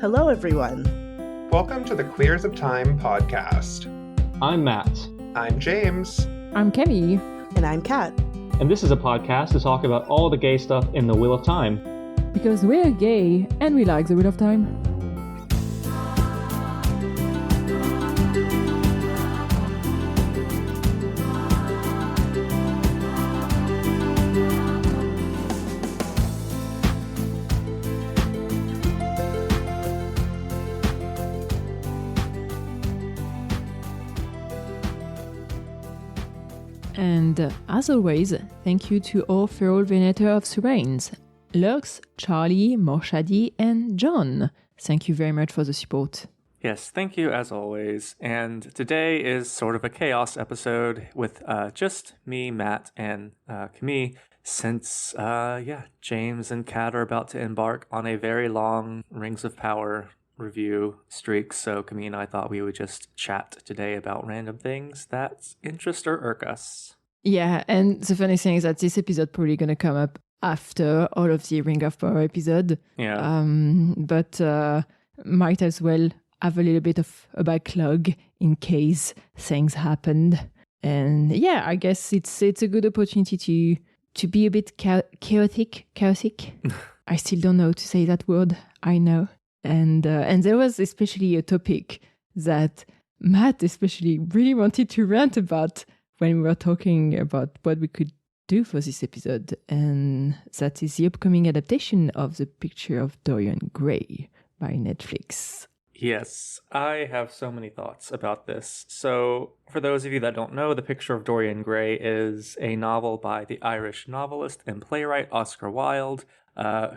Hello, everyone. Welcome to the Queers of Time podcast. I'm Matt. I'm James. I'm Camille. And I'm Kat. And this is a podcast to talk about all the gay stuff in the Wheel of Time. Because we're gay and we like the Wheel of Time. And as always, thank you to all feral venator of Surains, Lurks, Charlie, Morshadi, and John. Thank you very much for the support. Yes, thank you as always. And today is sort of a chaos episode with just me, Matt, and Camille, since James and Kat are about to embark on a very long Rings of Power review streak. So Camille and I thought we would just chat today about random things that interest or irk us. Yeah, and the funny thing is that this episode probably going to come up after all of the Ring of Power episode. Yeah. But might as well have a little bit of a backlog in case things happened. And yeah, I guess it's a good opportunity to be a bit chaotic. I still don't know how to say that word. I know. And there was especially a topic that Matt especially really wanted to rant about when we were talking about what we could do for this episode, and that is the upcoming adaptation of The Picture of Dorian Gray by Netflix. Yes, I have so many thoughts about this. So, for those of you that don't know, The Picture of Dorian Gray is a novel by the Irish novelist and playwright Oscar Wilde,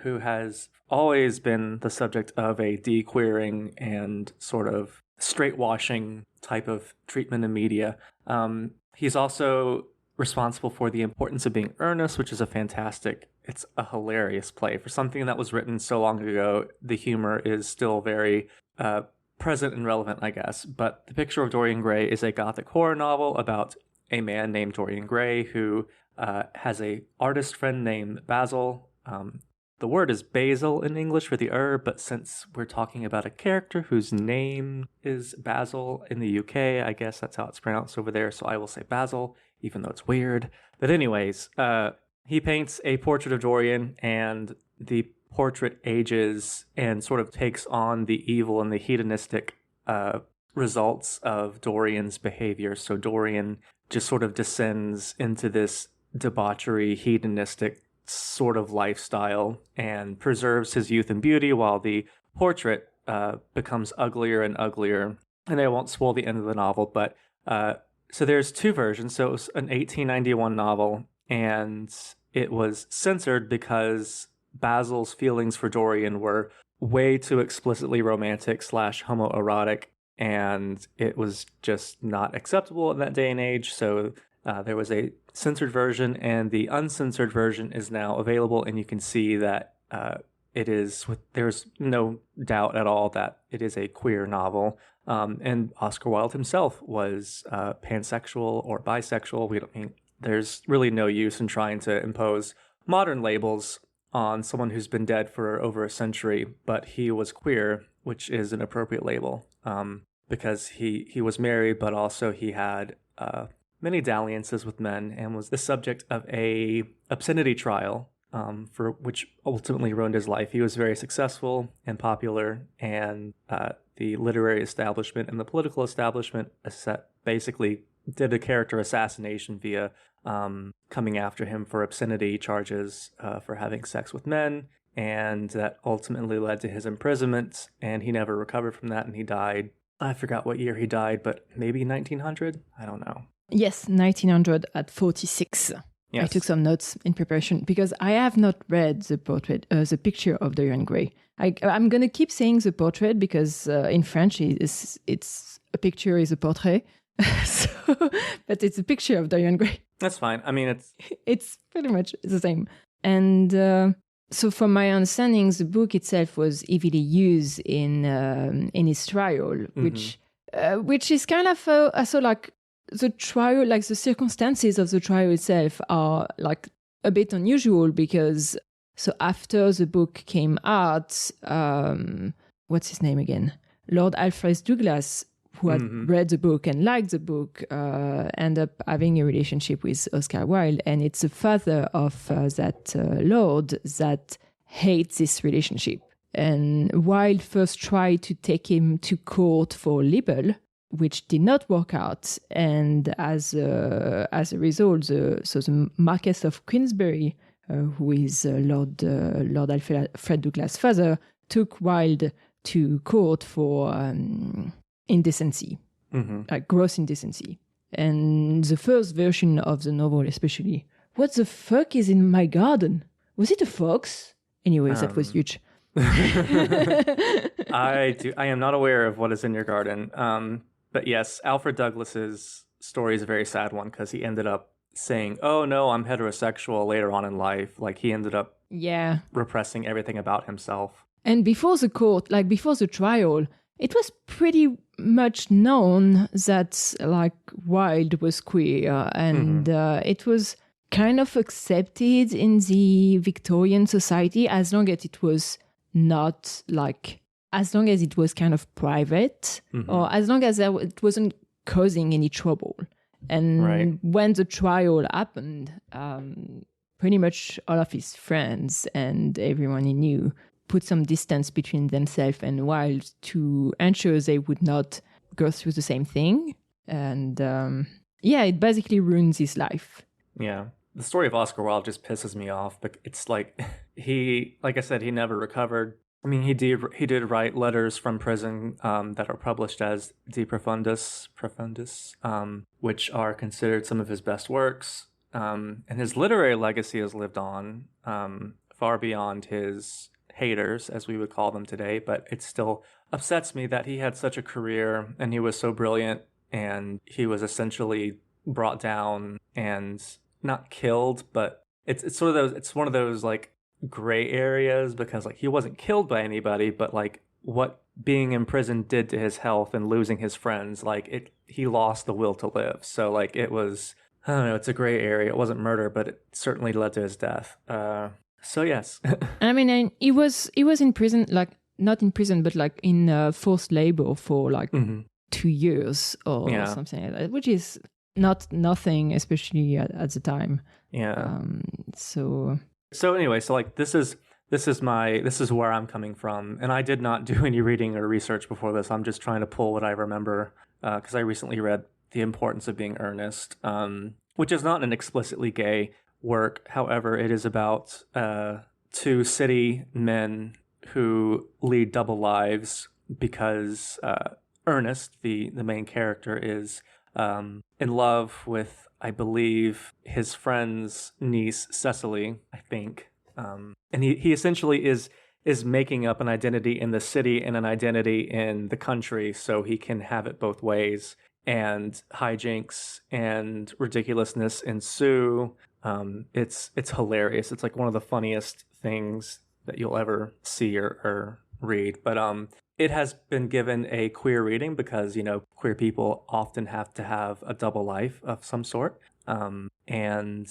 who has always been the subject of a de-queering and sort of straight-washing type of treatment in media. He's also responsible for The Importance of Being Earnest, which is it's a hilarious play. For something that was written so long ago, the humor is still very present and relevant, I guess. But The Picture of Dorian Gray is a gothic horror novel about a man named Dorian Gray who has a artist friend named Basil. The word is basil in English for the herb, but since we're talking about a character whose name is Basil in the UK, I guess that's how it's pronounced over there, so I will say Basil, even though it's weird. But anyways, he paints a portrait of Dorian, and the portrait ages and sort of takes on the evil and the hedonistic results of Dorian's behavior. So Dorian just sort of descends into this debauchery, hedonistic sort of lifestyle and preserves his youth and beauty while the portrait becomes uglier and uglier. And I won't spoil the end of the novel, but so there's two versions. So it was an 1891 novel, and it was censored because Basil's feelings for Dorian were way too explicitly romantic / homoerotic, and it was just not acceptable in that day and age. So there was a censored version, and the uncensored version is now available, and you can see that there's no doubt at all that it is a queer novel. And Oscar Wilde himself was pansexual or bisexual. There's really no use in trying to impose modern labels on someone who's been dead for over a century, but he was queer, which is an appropriate label, because he was married, but also he had many dalliances with men and was the subject of a obscenity trial, for which ultimately ruined his life. He was very successful and popular, and the literary establishment and the political establishment basically did a character assassination via coming after him for obscenity charges for having sex with men, and that ultimately led to his imprisonment, and he never recovered from that, and he died. I forgot what year he died, but maybe 1900? I don't know. Yes, 1900 at 46. Yes. I took some notes in preparation because I have not read the Picture of Dorian Gray. I'm going to keep saying the portrait because in French it's a picture is a portrait. But it's a Picture of Dorian Gray. That's fine. I mean, it's pretty much the same. And so from my understanding, the book itself was heavily used in his trial, which is kind of also like the trial, like the circumstances of the trial itself are like a bit unusual because so after the book came out, what's his name again? Lord Alfred Douglas, who had read the book and liked the book, end up having a relationship with Oscar Wilde. And it's the father of that lord that hates this relationship. And Wilde first tried to take him to court for libel, which did not work out. And as a result, the Marquess of Queensberry, who is Lord Alfred Douglas' father, took Wilde to court for indecency, like gross indecency. And the first version of the novel especially, what the fuck is in my garden? Was it a fox? Anyways, that was huge. I am not aware of what is in your garden. But yes, Alfred Douglas's story is a very sad one because he ended up saying, "Oh no, I'm heterosexual" later on in life. Like he ended up repressing everything about himself. And before the court, like before the trial, it was pretty much known that like Wilde was queer, and it was kind of accepted in the Victorian society as long as it was not like, as long as it was kind of private, or as long as it wasn't causing any trouble. And when the trial happened, pretty much all of his friends and everyone he knew put some distance between themselves and Wilde to ensure they would not go through the same thing. And it basically ruins his life. Yeah. The story of Oscar Wilde just pisses me off, but it's like like I said, he never recovered. I mean, he did write letters from prison that are published as De Profundis, which are considered some of his best works. And his literary legacy has lived on far beyond his haters, as we would call them today, but it still upsets me that he had such a career and he was so brilliant, and he was essentially brought down and not killed, but it's sort of those, it's one of those like gray areas, because like he wasn't killed by anybody, but like what being in prison did to his health and losing his friends, like he lost the will to live. So like it was, I don't know, it's a gray area. It wasn't murder, but it certainly led to his death. So yes. I mean, and he was in prison, like not in prison, but like in forced labor for like 2 years or something like that, which is nothing, especially at the time. Yeah. So anyway, so like this is where I'm coming from, and I did not do any reading or research before this. I'm just trying to pull what I remember, because I recently read The Importance of Being Earnest, which is not an explicitly gay work. However, it is about two city men who lead double lives because Ernest, the main character, is in love with, I believe, his friend's niece, Cecily, I think. And he essentially is making up an identity in the city and an identity in the country so he can have it both ways. And hijinks and ridiculousness ensue. It's hilarious. It's like one of the funniest things that you'll ever see or read. But it has been given a queer reading because, you know, queer people often have to have a double life of some sort. And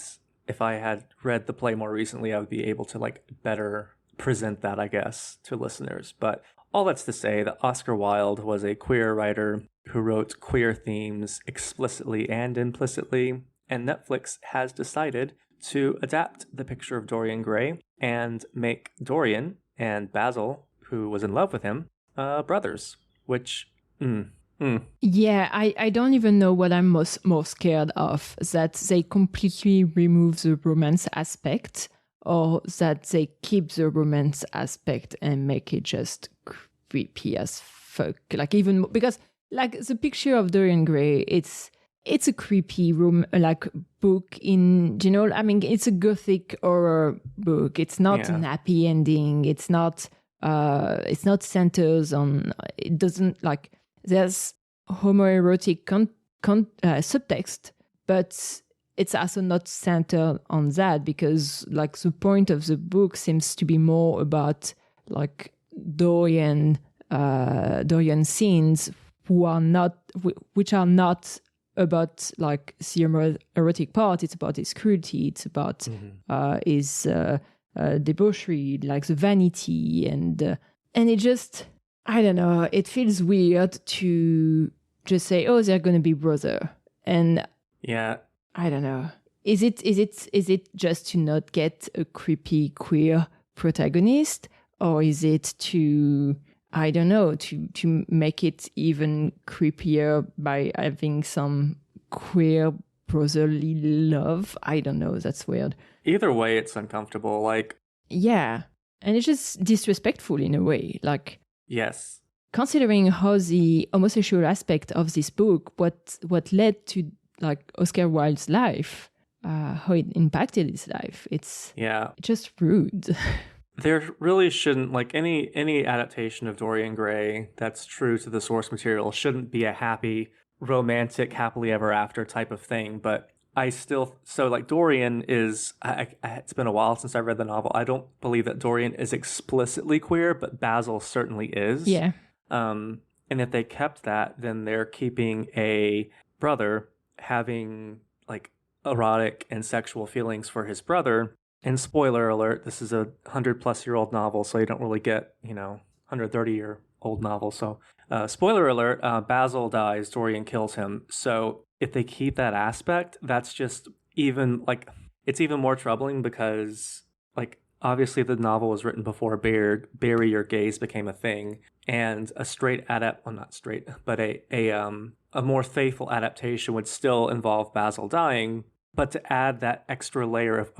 if I had read the play more recently, I would be able to like better present that, I guess, to listeners. But all that's to say that Oscar Wilde was a queer writer who wrote queer themes explicitly and implicitly, and Netflix has decided to adapt The Picture of Dorian Gray and make Dorian and Basil, who was in love with him, brothers, which... Yeah, I don't even know what I'm more scared of, that they completely remove the romance aspect, or that they keep the romance aspect and make it just creepy as fuck. Like even more, because like The Picture of Dorian Gray, it's a creepy book in general. I mean, it's a gothic horror book. It's not an happy ending. It's not centers on. It doesn't like. There's homoerotic subtext, but it's also not centered on that, because like the point of the book seems to be more about like Dorian scenes which are not about like the erotic part. It's about his cruelty. It's about his debauchery, like the vanity, and it just I don't know. It feels weird to just say, "Oh, they're gonna be brother," and Yeah. I don't know. Is it just to not get a creepy queer protagonist, or is it to, I don't know, to make it even creepier by having some queer brotherly love? I don't know. That's weird. Either way, it's uncomfortable. Like, Yeah, and it's just disrespectful in a way. Like, yes. considering how the homosexual aspect of this book, what led to like Oscar Wilde's life, how it impacted his life, it's Yeah. just rude. There really shouldn't, like, any adaptation of Dorian Gray that's true to the source material shouldn't be a happy, romantic, happily ever after type of thing. But I still, so like Dorian is, it's been a while since I read the novel. I don't believe that Dorian is explicitly queer, but Basil certainly is. Yeah. And if they kept that, then they're keeping a brother having like erotic and sexual feelings for his brother. And spoiler alert, this is a 100-plus-year-old novel, so you don't really get, 130-year-old novel. So, spoiler alert, Basil dies, Dorian kills him. So if they keep that aspect, that's just even, like, it's even more troubling because, like, obviously the novel was written before Bury Your Gaze became a thing. And a straight well, not straight, but a more faithful adaptation would still involve Basil dying, but to add that extra layer of,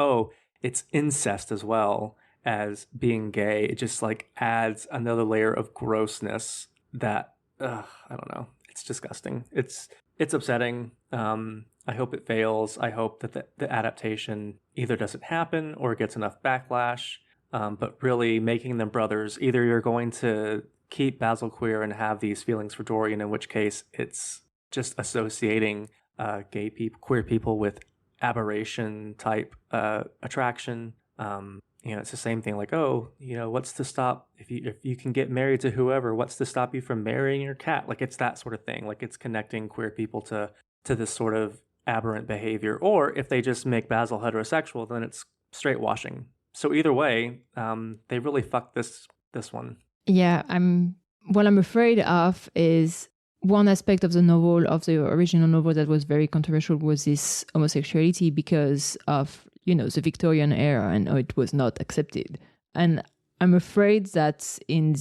it's incest as well as being gay, it just like adds another layer of grossness that I don't know. It's disgusting. It's upsetting. I hope it fails. I hope that the adaptation either doesn't happen or gets enough backlash. But really making them brothers, either you're going to keep Basil queer and have these feelings for Dorian, in which case it's just associating queer people with aberration type attraction. It's the same thing like, what's to stop if you can get married to whoever, what's to stop you from marrying your cat? Like, it's that sort of thing. Like, it's connecting queer people to this sort of aberrant behavior. Or if they just make Basil heterosexual, then it's straight washing. So either way, they really fucked this one. Yeah, what I'm afraid of is one aspect of the novel, of the original novel, that was very controversial was this homosexuality because of, the Victorian era and how it was not accepted. And I'm afraid that in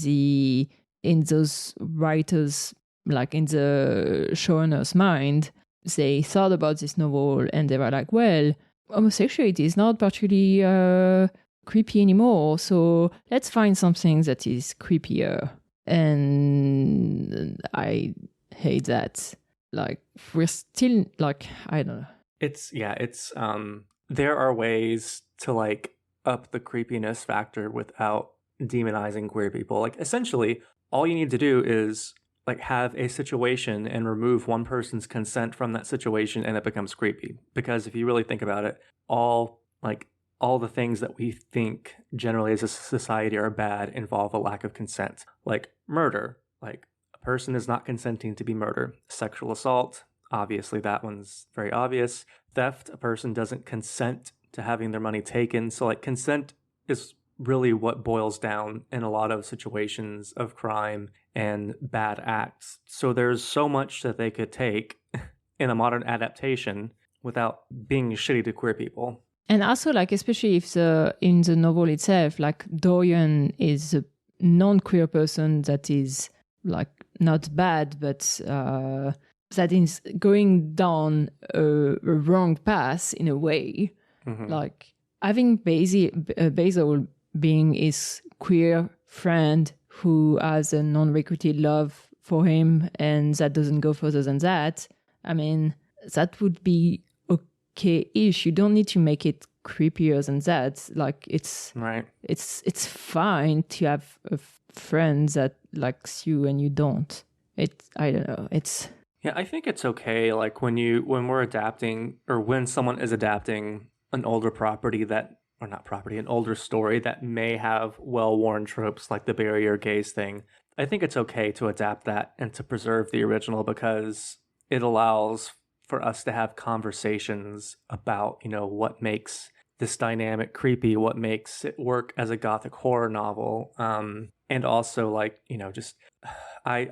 those writers, like in the showrunner's mind, they thought about this novel and they were like, well, homosexuality is not particularly creepy anymore, so let's find something that is creepier. And I hate that. Like, we're still, like, I don't know. It's there are ways to like up the creepiness factor without demonizing queer people. Like, essentially all you need to do is like have a situation and remove one person's consent from that situation and it becomes creepy. Because if you really think about it, all the things that we think generally as a society are bad involve a lack of consent. Like murder, like a person is not consenting to be murdered. Sexual assault, obviously that one's very obvious. Theft, a person doesn't consent to having their money taken. So like consent is really what boils down in a lot of situations of crime and bad acts. So there's so much that they could take in a modern adaptation without being shitty to queer people. And also, like, especially if in the novel itself, like, Dorian is a non-queer person that is, like, not bad, but that is going down a wrong path in a way. Mm-hmm. Like, having Basil being his queer friend who has a non-requited love for him and that doesn't go further than that, I mean, that would be okay-ish. You don't need to make it creepier than that. Like, it's right. It's fine to have a friend that likes you and you don't. I don't know. Yeah, I think it's okay. Like when we're adapting, or when someone is adapting an older an older story that may have well-worn tropes like the Bury Your Gaze thing. I think it's okay to adapt that and to preserve the original because it allows for us to have conversations about, what makes this dynamic creepy, what makes it work as a gothic horror novel. And also, like, just I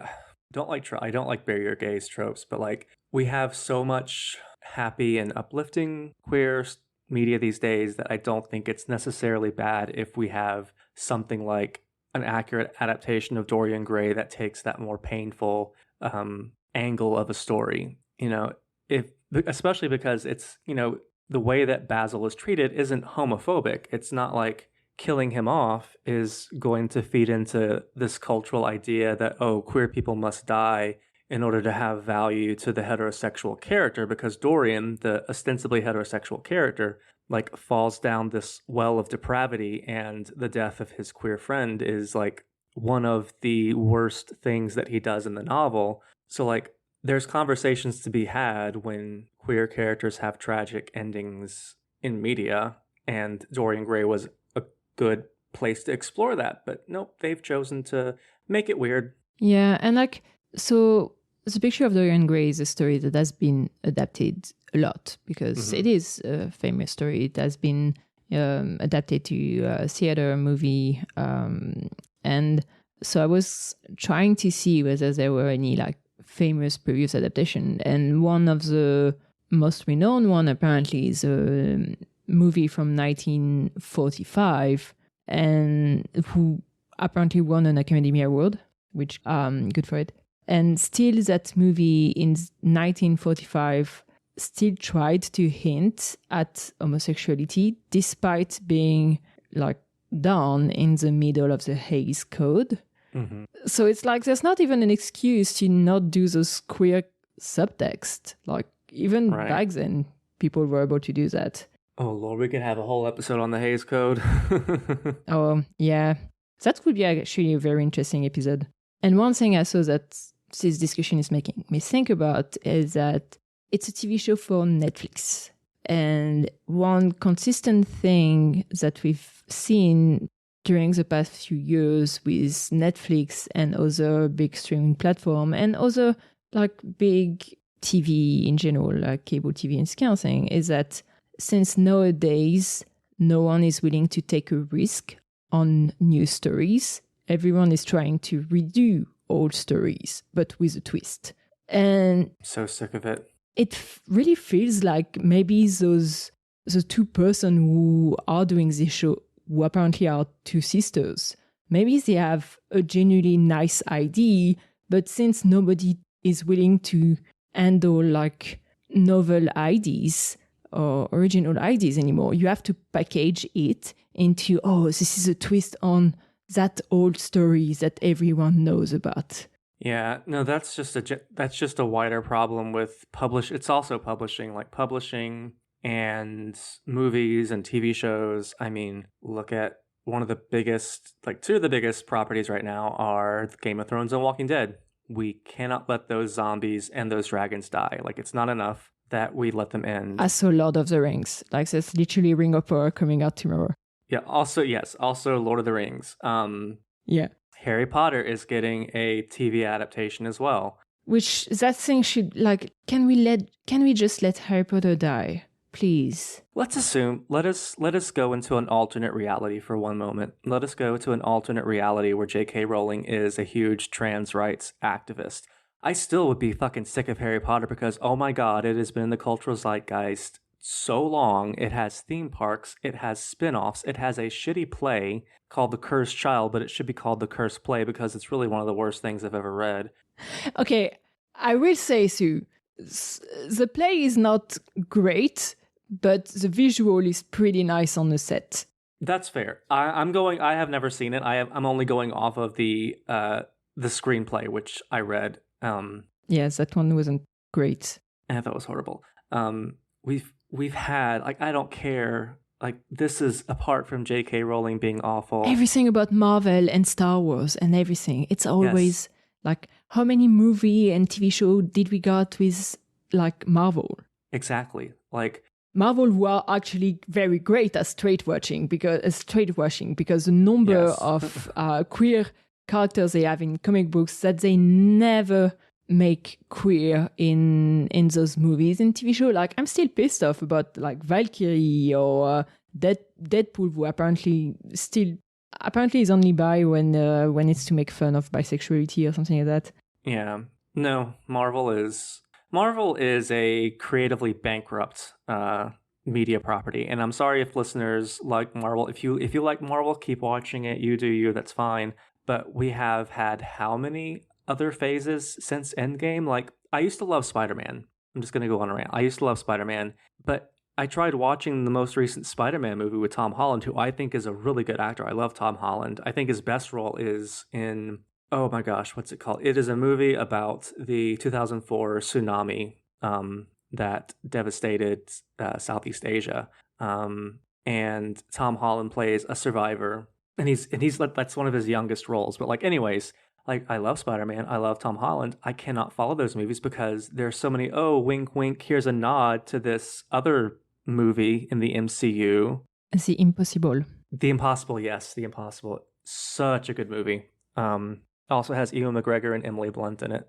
I don't like bury your gays tropes, but like we have so much happy and uplifting queer media these days that I don't think it's necessarily bad if we have something like an accurate adaptation of Dorian Gray that takes that more painful angle of a story. If especially because it's the way that Basil is treated isn't homophobic. It's not like killing him off is going to feed into this cultural idea that, oh, queer people must die in order to have value to the heterosexual character, because Dorian, the ostensibly heterosexual character, like falls down this well of depravity, and the death of his queer friend is like one of the worst things that he does in the novel. So like there's conversations to be had when queer characters have tragic endings in media, and Dorian Gray was a good place to explore that. But nope, they've chosen to make it weird. Yeah, and like, so the Picture of Dorian Gray is a story that has been adapted a lot because it is a famous story. It has been adapted to a theater, movie, and so I was trying to see whether there were any like famous previous adaptation, and one of the most renowned one apparently is a movie from 1945, and who apparently won an Academy Award, which good for it. And still that movie in 1945 still tried to hint at homosexuality despite being like done in the middle of the Hays Code. So it's like there's not even an excuse to not do those queer subtext. Like even back then, people were able to do that. Oh Lord, we could have a whole episode on the Hays Code. Oh yeah, that would be actually a very interesting episode. And one thing I saw that this discussion is making me think about is that it's a TV show for Netflix. And one consistent thing that we've seen during the past few years with Netflix and other big streaming platform and other like big TV in general, like cable TV and this kind of thing, is that since nowadays no one is willing to take a risk on new stories, everyone is trying to redo old stories, but with a twist. And so sick of it. It really feels like maybe the two person who are doing this show, who apparently are two sisters, maybe they have a genuinely nice idea, but since nobody is willing to handle like novel ideas or original ideas anymore, you have to package it into, oh, this is a twist on that old story that everyone knows about. Yeah, no, that's just a wider problem with It's also publishing, like publishing and movies and TV shows. I mean, look at one of the biggest, like two of the biggest properties right now are Game of Thrones and Walking Dead. We cannot let those zombies and those dragons die. Like, it's not enough that we let them end. I saw Lord of the Rings. Like, there's literally Ring of Power coming out tomorrow. Yeah, also Lord of the Rings. Yeah. Harry Potter is getting a TV adaptation as well. Which that thing should, like, can we just let Harry Potter die, please? Let us go into an alternate reality for one moment. Let us go to an alternate reality where J.K. Rowling is a huge trans rights activist. I still would be fucking sick of Harry Potter because, oh my god, it has been in the cultural zeitgeist so long. It has theme parks, it has spin-offs, it has a shitty play called The Cursed Child, but it should be called The Cursed Play because it's really one of the worst things I've ever read. Okay, I will say, Sue, the play is not great, but the visual is pretty nice on the set. That's fair. I have never seen it. I'm only going off of the screenplay, which I read. Yes, that one wasn't great. And I thought it was horrible. We've had, like, I don't care. Like, this is apart from J.K. Rowling being awful. Everything about Marvel and Star Wars and everything. It's always like, how many movie and TV show did we got with like Marvel? Exactly. Like Marvel were actually very great at straight washing because the number of queer characters they have in comic books that they never make queer in those movies and TV show. Like, I'm still pissed off about like Valkyrie or Deadpool, who apparently still apparently he's only bi when it's to make fun of bisexuality or something like that. Yeah. No, Marvel is a creatively bankrupt media property. And I'm sorry if listeners like Marvel. If you like Marvel, keep watching it. You do you, that's fine. But we have had how many other phases since Endgame? Like, I used to love Spider-Man. I'm just going to go on a rant. I used to love Spider-Man, but I tried watching the most recent Spider-Man movie with Tom Holland, who I think is a really good actor. I love Tom Holland. I think his best role is in, oh my gosh, what's it called? It is a movie about the 2004 tsunami that devastated Southeast Asia. And Tom Holland plays a survivor, and he's that's one of his youngest roles. But like, anyways, like, I love Spider-Man, I love Tom Holland. I cannot follow those movies because there's so many, oh, wink, wink, here's a nod to this other movie in the MCU. The Impossible. The Impossible, yes, The Impossible. Such a good movie. Also has Ewan McGregor and Emily Blunt in it.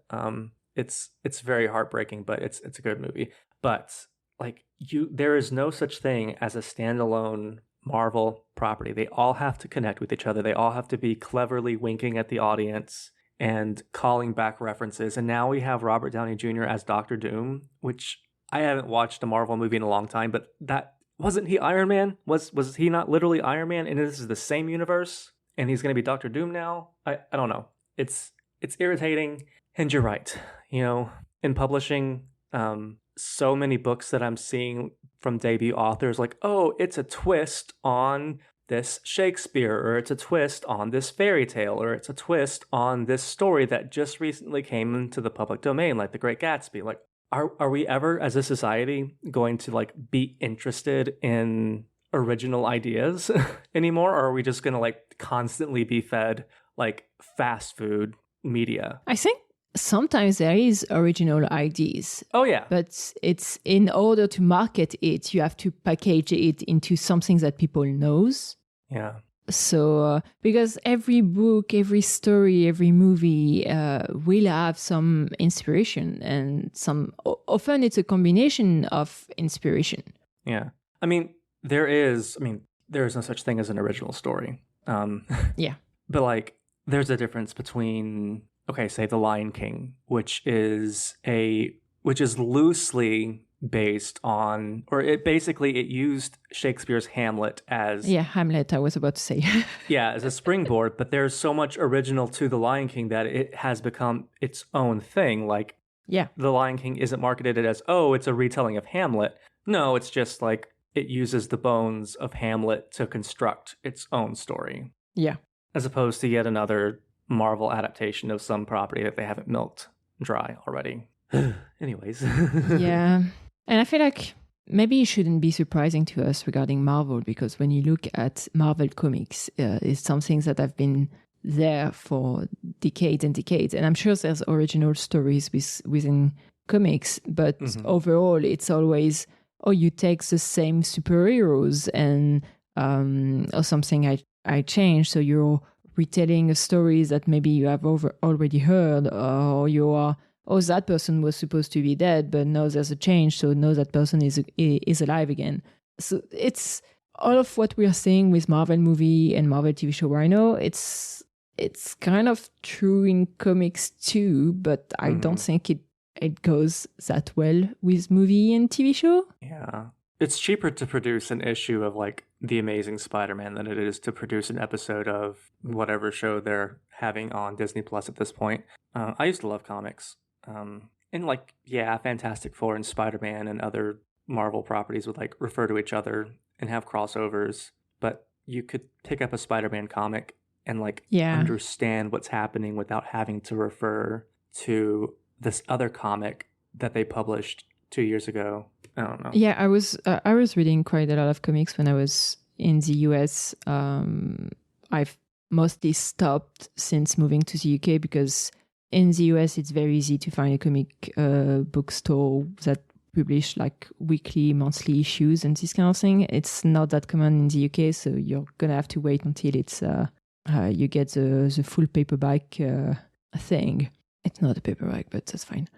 It's very heartbreaking, but it's a good movie. But like, there is no such thing as a standalone Marvel property. They all have to connect with each other. They all have to be cleverly winking at the audience and calling back references. And now we have Robert Downey Jr. as Doctor Doom, which I haven't watched a Marvel movie in a long time, but that wasn't he Iron Man? Was he not literally Iron Man? And this is the same universe, and he's going to be Doctor Doom now? I don't know. It's irritating. And you're right. You know, in publishing, so many books that I'm seeing from debut authors, like, oh, it's a twist on this Shakespeare, or it's a twist on this fairy tale, or it's a twist on this story that just recently came into the public domain, like The Great Gatsby. Like, are we ever, as a society, going to like be interested in original ideas anymore, or are we just going to like constantly be fed like fast food media? I think sometimes there is original ideas. Oh, yeah. But it's, in order to market it, you have to package it into something that people knows. Yeah. So, because every book, every story, every movie will have some inspiration, and often it's a combination of inspiration. Yeah. I mean, there is no such thing as an original story. Yeah. But like, there's a difference between, okay, say The Lion King, which is loosely based on, or it used Shakespeare's Hamlet as... Yeah, Hamlet, I was about to say. Yeah, as a springboard, but there's so much original to The Lion King that it has become its own thing. Like, yeah, The Lion King isn't marketed as, oh, it's a retelling of Hamlet. No, it's just like, it uses the bones of Hamlet to construct its own story. Yeah. As opposed to yet another Marvel adaptation of some property that they haven't milked dry already. Anyways. Yeah. And I feel like maybe it shouldn't be surprising to us regarding Marvel, because when you look at Marvel comics, it's something that have been there for decades and decades. And I'm sure there's original stories within comics, but overall it's always, oh, you take the same superheroes and or something I changed, so you're retelling a story that maybe you have already heard, or you are, oh, that person was supposed to be dead, but now there's a change, so now that person is alive again. So it's all of what we are seeing with Marvel movie and Marvel TV show right now. It's kind of true in comics too, but I don't think it goes that well with movie and TV show. Yeah. It's cheaper to produce an issue of like The Amazing Spider-Man than it is to produce an episode of whatever show they're having on Disney Plus at this point. I used to love comics. And like, yeah, Fantastic Four and Spider-Man and other Marvel properties would like refer to each other and have crossovers, but you could pick up a Spider-Man comic and like understand what's happening without having to refer to this other comic that they published 2 years ago. I don't know. Yeah, I was reading quite a lot of comics when I was in the US. I've mostly stopped since moving to the UK, because in the US it's very easy to find a comic bookstore that publish like weekly, monthly issues and this kind of thing. It's not that common in the UK, so you're gonna have to wait until it's you get the full paperback thing. It's not a paperback, but that's fine.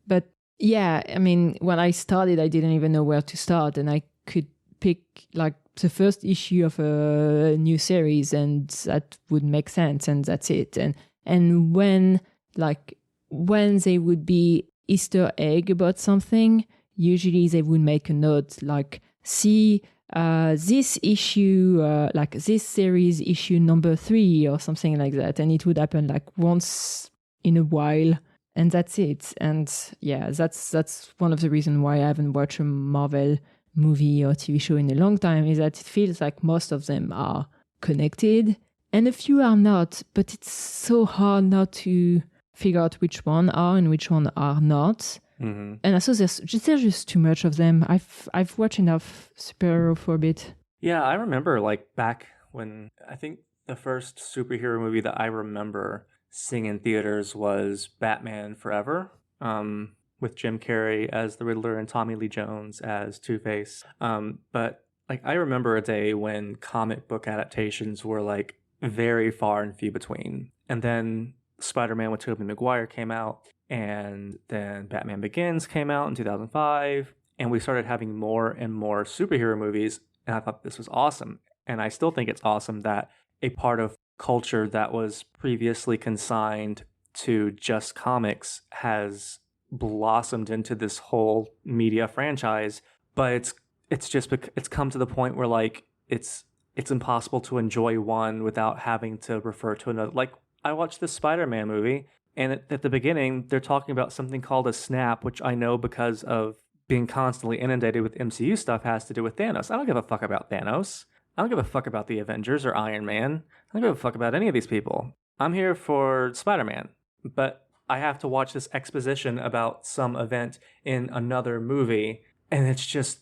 But yeah, I mean, when I started, I didn't even know where to start, and I could pick like the first issue of a new series, and that would make sense, and that's it. And when they would be Easter egg about something, usually they would make a note like, see, this issue, like this series issue number 3 or something like that. And it would happen like once in a while, and that's it. And yeah, that's one of the reasons why I haven't watched a Marvel movie or TV show in a long time, is that it feels like most of them are connected and a few are not, but it's so hard not to figure out which one are and which one are not. Mm-hmm. And also there's just too much of them. I've watched enough superhero for a bit. Yeah, I remember like back when, I think the first superhero movie that I remember seeing in theaters was Batman Forever, with Jim Carrey as the Riddler and Tommy Lee Jones as Two-Face. But like I remember a day when comic book adaptations were like very far and few between. And then Spider-Man with Tobey Maguire came out, and then Batman Begins came out in 2005, and we started having more and more superhero movies, and I thought this was awesome. And I still think it's awesome that a part of culture that was previously consigned to just comics has blossomed into this whole media franchise. But it's come to the point where like it's impossible to enjoy one without having to refer to another. Like I watched this Spider-Man movie, and at the beginning they're talking about something called a snap, which I know because of being constantly inundated with MCU stuff has to do with Thanos. I don't give a fuck about Thanos. I don't give a fuck about the Avengers or Iron Man. I don't give a fuck about any of these people. I'm here for Spider-Man. But I have to watch this exposition about some event in another movie, and it's just,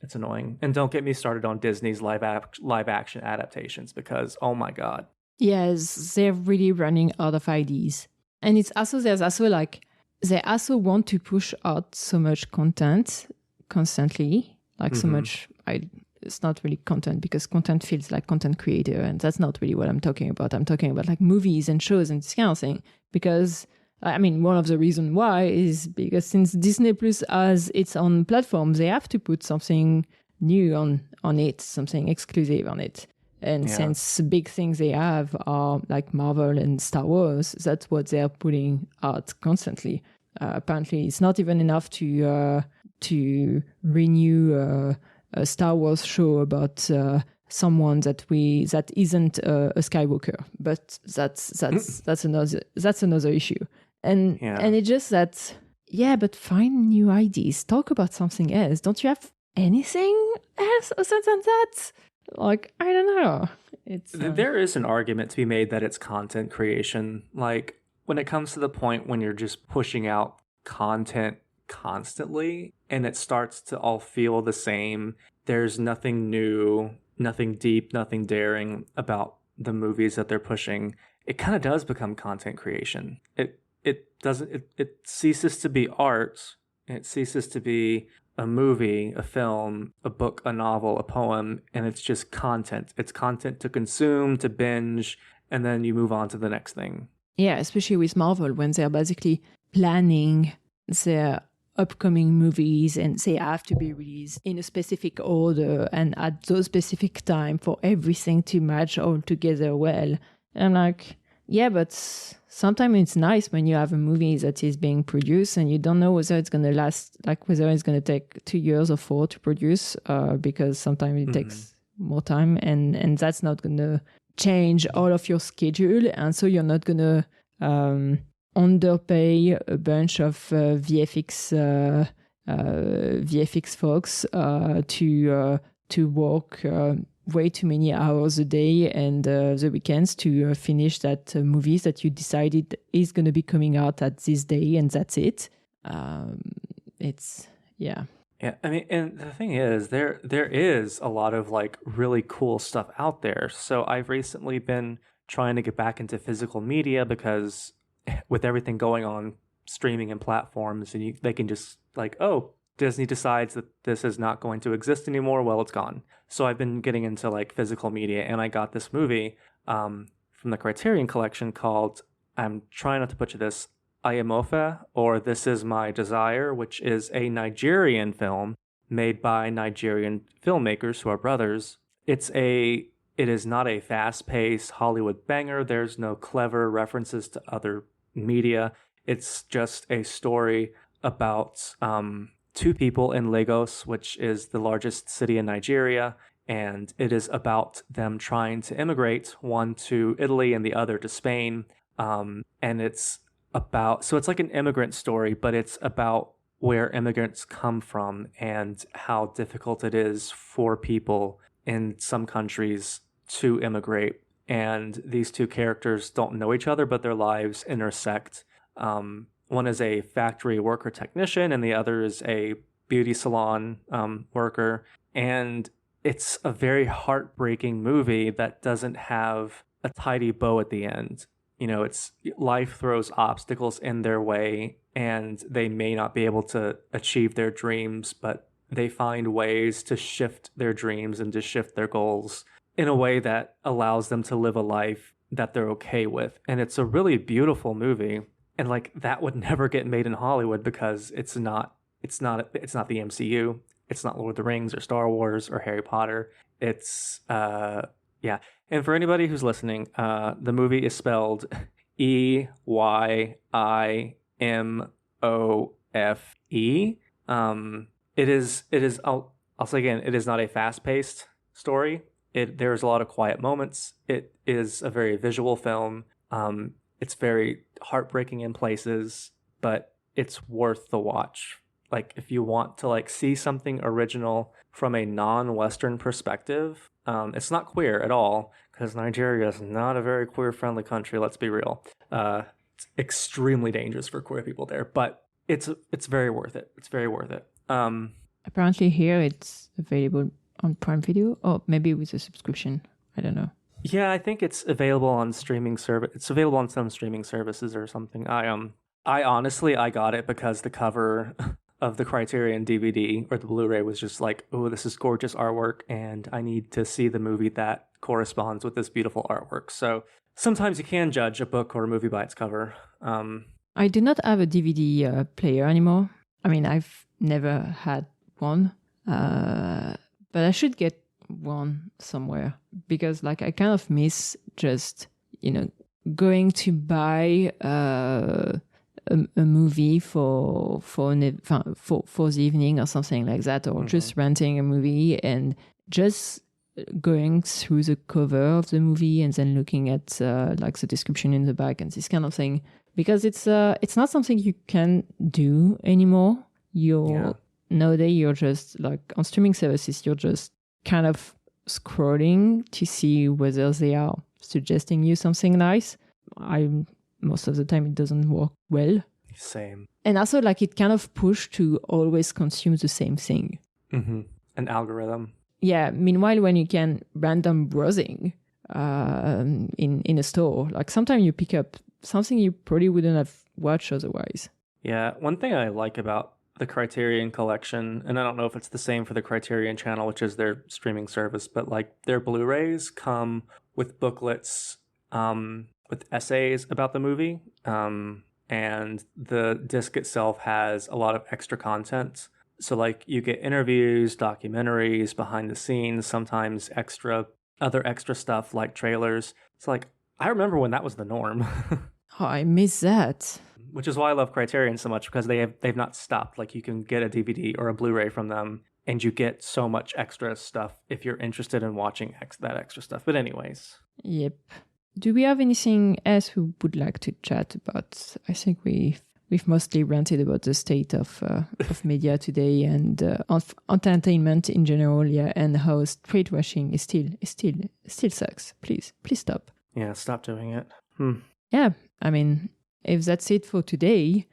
it's annoying. And don't get me started on Disney's live action adaptations, because, oh my God. Yes, they're really running out of ideas. And there's also like, they also want to push out so much content constantly, like so much, it's not really content, because content feels like content creator, and that's not really what I'm talking about. I'm talking about like movies and shows and this kind of thing. Because I mean, one of the reasons why is because since Disney Plus has its own platform, they have to put something new on it, something exclusive on it. And since big things they have are like Marvel and Star Wars, that's what they're putting out constantly. Apparently, it's not even enough to renew a Star Wars show about someone that isn't a Skywalker, but that's another issue. And it's just that, but find new ideas, talk about something else. Don't you have anything else other than that? Like, I don't know. There is an argument to be made that it's content creation. Like, when it comes to the point when you're just pushing out content constantly and it starts to all feel the same, there's nothing new, nothing deep, nothing daring about the movies that they're pushing, it kind of does become content creation. It ceases to be art. It ceases to be a movie, a film, a book, a novel, a poem, and it's just content. It's content to consume, to binge, and then you move on to the next thing. Yeah, especially with Marvel, when they're basically planning their upcoming movies and they have to be released in a specific order and at those specific time for everything to match all together well. And I'm like, yeah, but sometimes it's nice when you have a movie that is being produced and you don't know whether it's going to last, like whether it's going to take 2 years or 4 to produce, because sometimes it takes more time, and that's not going to change all of your schedule. And so you're not going to underpay a bunch of VFX folks to work way too many hours a day and the weekends to finish that movies that you decided is going to be coming out at this day, and that's it. Yeah, I mean, and the thing is, there is a lot of like really cool stuff out there. So I've recently been trying to get back into physical media, because with everything going on streaming and platforms, and they can just like, oh, Disney decides that this is not going to exist anymore, well, it's gone. So I've been getting into like physical media, and I got this movie from the Criterion Collection called, I'm trying not to butcher this, Ayamofe, or This Is My Desire, which is a Nigerian film made by Nigerian filmmakers who are brothers. It is not a fast-paced Hollywood banger. There's no clever references to other media. It's just a story about two people in Lagos, which is the largest city in Nigeria, and it is about them trying to immigrate, one to Italy and the other to Spain. And it's it's like an immigrant story, but it's about where immigrants come from and how difficult it is for people in some countries to immigrate. And these two characters don't know each other, but their lives intersect. One is a factory worker technician, and the other is a beauty salon worker. And it's a very heartbreaking movie that doesn't have a tidy bow at the end. It's life throws obstacles in their way, and they may not be able to achieve their dreams, but they find ways to shift their dreams and to shift their goals in a way that allows them to live a life that they're okay with. And it's a really beautiful movie. And that would never get made in Hollywood because it's not the MCU. It's not Lord of the Rings or Star Wars or Harry Potter. It's yeah. And for anybody who's listening, the movie is spelled EYIMOFE. It is I'll say again, it is not a fast-paced story. There's a lot of quiet moments. It is a very visual film. It's very heartbreaking in places, but it's worth the watch. If you want to see something original from a non-Western perspective, it's not queer at all, because Nigeria is not a very queer-friendly country, let's be real. It's extremely dangerous for queer people there, but it's very worth it. It's very worth it. Apparently here it's available on Prime Video, or maybe with a subscription. I don't know. Yeah, I think it's available on streaming service. It's available on some streaming services or something. I honestly got it because the cover of the Criterion DVD or the Blu-ray was just oh, this is gorgeous artwork, and I need to see the movie that corresponds with this beautiful artwork. So sometimes you can judge a book or a movie by its cover. I do not have a DVD player anymore. I mean, I've never had one, but I should get one somewhere, because I kind of miss just going to buy a movie for the evening or something like that, or just renting a movie and just going through the cover of the movie and then looking at the description in the back and this kind of thing, because it's not something you can do anymore. Nowadays you're just on streaming services, you're just kind of scrolling to see whether they are suggesting you something nice. Most of the time it doesn't work well. Same. And also it kind of push to always consume the same thing. Mm-hmm. An algorithm. Yeah. Meanwhile, when you can random browsing in a store, sometimes you pick up something you probably wouldn't have watched otherwise. Yeah. One thing I like about the Criterion collection, and I don't know if it's the same for the Criterion channel, which is their streaming service, but their Blu-rays come with booklets with essays about the movie, and the disc itself has a lot of extra content. So you get interviews, documentaries, behind the scenes, sometimes other extra stuff like trailers. It's I remember when that was the norm. Oh, I miss that. Which is why I love Criterion so much, because they've not stopped. You can get a DVD or a Blu-ray from them, and you get so much extra stuff if you're interested in watching that extra stuff. But anyways. Yep. Do we have anything else we would like to chat about? I think we've mostly ranted about the state of media today and of entertainment in general, yeah, and how straight washing is still sucks. Please stop. Yeah, stop doing it. Yeah, I mean, if that's it for today,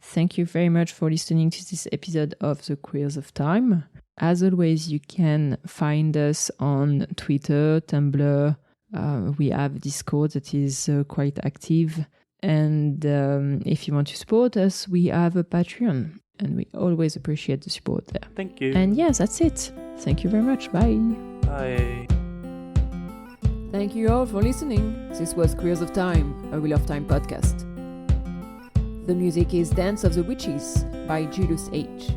thank you very much for listening to this episode of The Queers of Time. As always, you can find us on Twitter, Tumblr. We have Discord that is quite active. And if you want to support us, we have a Patreon. And we always appreciate the support there. Thank you. And yes, that's it. Thank you very much. Bye. Bye. Thank you all for listening. This was Queers of Time, a Wheel of Time podcast. The music is Dance of the Witches by Julius H.